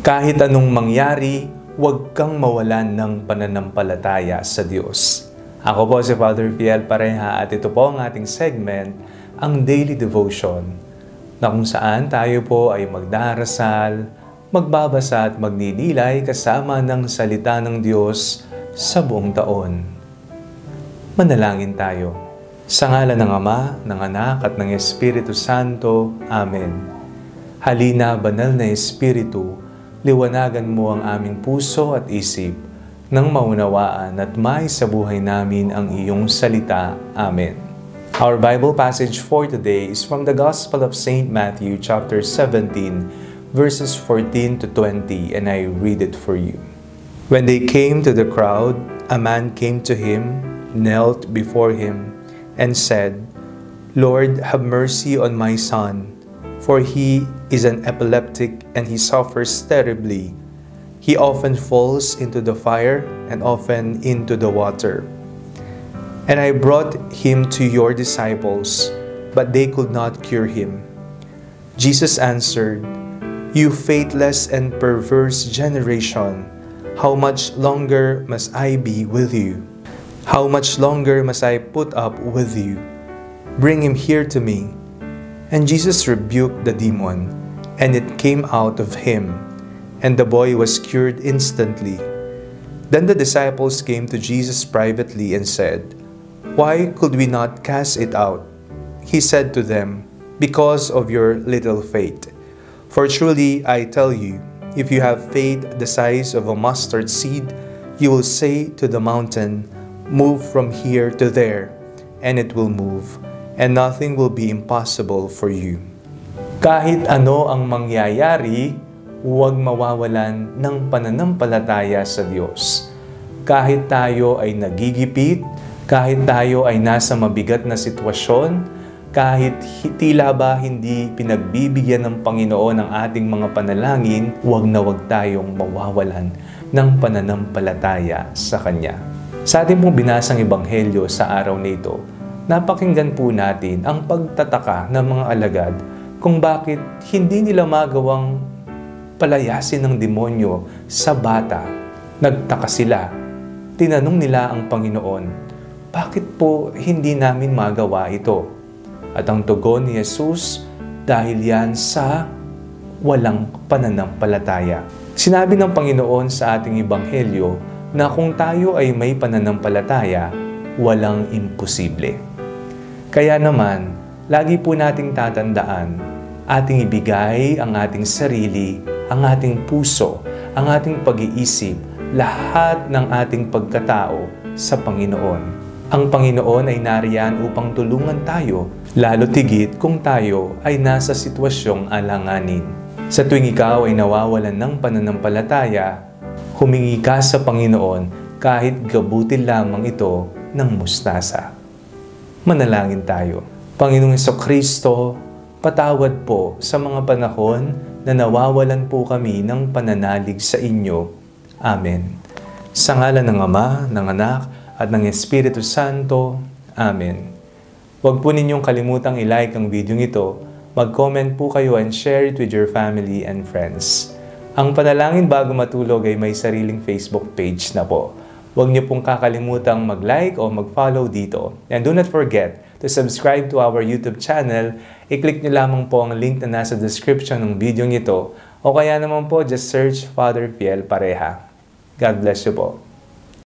Kahit anong mangyari, huwag kang mawalan ng pananampalataya sa Diyos. Ako po si Father Fiel Pareha at ito po ang ating segment, ang Daily Devotion, na kung saan tayo po ay magdarasal, magbabasa at magdidilay kasama ng salita ng Diyos sa buong taon. Manalangin tayo. Sa ngalan ng Ama, ng Anak at ng Espiritu Santo. Amen. Halina, banal na Espiritu, liwanagan mo ang aming puso at isip nang maunawaan at may sa buhay namin ang iyong salita. Amen. Our Bible passage for today is from the Gospel of St. Matthew chapter 17, verses 14 to 20, and I read it for you. When they came to the crowd, a man came to him, knelt before him, and said, "Lord, have mercy on my son, for he is an epileptic and he suffers terribly. He often falls into the fire and often into the water. And I brought him to your disciples, but they could not cure him." Jesus answered, "You faithless and perverse generation, how much longer must I be with you? How much longer must I put up with you? Bring him here to me." And Jesus rebuked the demon, and it came out of him, and the boy was cured instantly. Then the disciples came to Jesus privately and said, "Why could we not cast it out?" He said to them, "Because of your little faith. For truly I tell you, if you have faith the size of a mustard seed, you will say to the mountain, 'Move from here to there,' and it will move, and nothing will be impossible for you." Kahit ano ang mangyayari, huwag mawawalan ng pananampalataya sa Diyos. Kahit tayo ay nagigipit, kahit tayo ay nasa mabigat na sitwasyon, kahit tila ba hindi pinagbibigyan ng Panginoon ang ating mga panalangin, huwag na huwag tayong mawawalan ng pananampalataya sa Kanya. Sa ating pong binasang ebanghelyo sa araw na ito, napakinggan po natin ang pagtataka ng mga alagad kung bakit hindi nila magawang palayasin ng demonyo sa bata. Nagtaka sila. Tinanong nila ang Panginoon, "Bakit po hindi namin magawa ito?" At ang tugon ni Jesus, dahil yan sa walang pananampalataya. Sinabi ng Panginoon sa ating ebanghelyo na kung tayo ay may pananampalataya, walang imposible. Kaya naman, lagi po nating tatandaan, ating ibigay ang ating sarili, ang ating puso, ang ating pag-iisip, lahat ng ating pagkatao sa Panginoon. Ang Panginoon ay nariyan upang tulungan tayo, lalo tigit kung tayo ay nasa sitwasyong alanganin. Sa tuwing ikaw ay nawawalan ng pananampalataya, humingi ka sa Panginoon kahit gabutin lamang ito ng mustasa. Manalangin tayo. Panginoong Jesucristo, patawad po sa mga panahon na nawawalan po kami ng pananalig sa inyo. Amen. Sa ngalan ng Ama, ng Anak, at ng Espiritu Santo. Amen. Huwag po ninyong kalimutang i-like ang video ito, mag-comment po kayo and share it with your family and friends. Ang Panalangin Bago Matulog ay may sariling Facebook page na po. Huwag niyo pong kakalimutang mag-like o mag-follow dito. And do not forget to subscribe to our YouTube channel. I-click niyo lamang po ang link na nasa description ng video nito o kaya naman po just search Father Fiel Pareha. God bless you po.